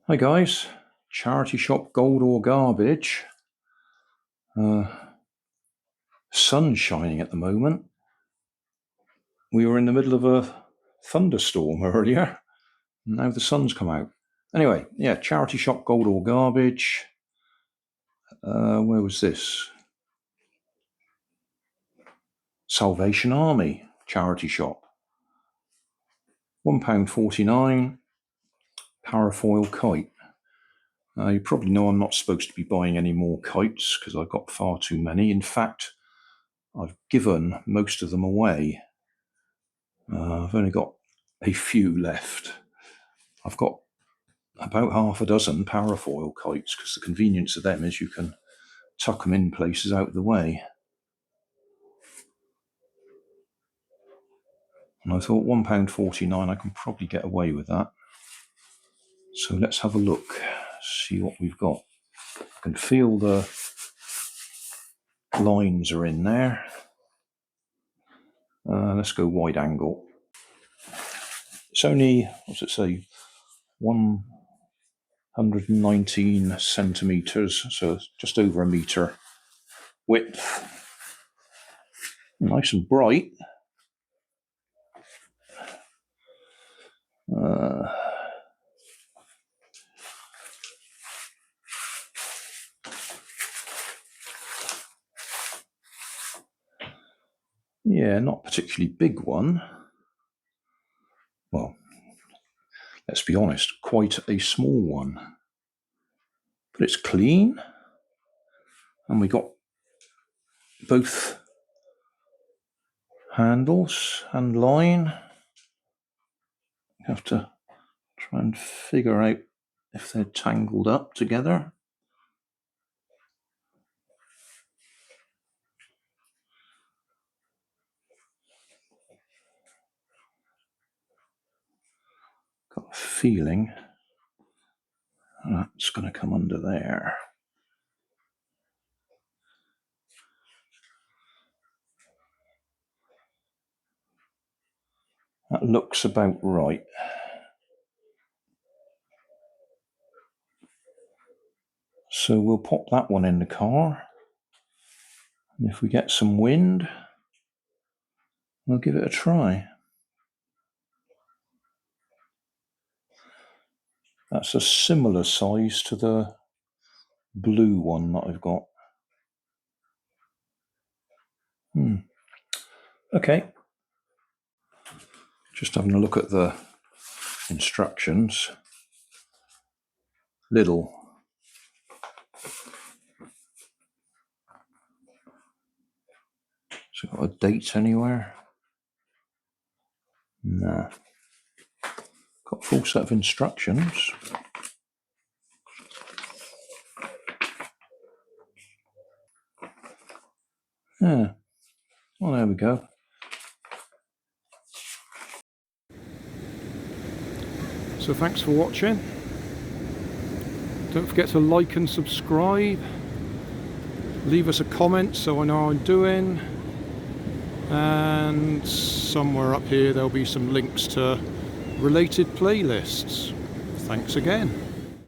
Hi guys, charity shop gold or garbage. Sun shining at the moment. We were in the middle of a thunderstorm earlier, and now the sun's come out. Anyway, yeah, charity shop gold or garbage. Where was this? Salvation Army charity shop. £1.49. Parafoil Kite. You probably know I'm not supposed to be buying any more kites because I've got far too many. In fact, I've given most of them away. I've only got a few left. I've got about half a dozen parafoil kites because the convenience of them is you can tuck them in places out of the way. And I thought £1.49, I can probably get away with that. So let's have a look, see what we've got. I can feel the lines are in there. Let's go wide angle. It's only, what's it say, 119 centimetres, so just over a metre width. Nice and bright. Yeah, not particularly big one. Well, let's be honest, quite a small one. But it's clean. And we got both handles and line. You have to try and figure out if they're tangled up together. Got a feeling that's going to come under there. That looks about right. So we'll pop that one in the car. And if we get some wind, we'll give it a try. That's a similar size to the blue one that I've got. Okay. Just having a look at the instructions. LIDL. Has it got a date anywhere? Nah. Got a full set of instructions. Yeah. Well, there we go. So thanks for watching. Don't forget to like and subscribe. Leave us a comment so I know how I'm doing. And somewhere up here there'll be some links to related playlists. Thanks again.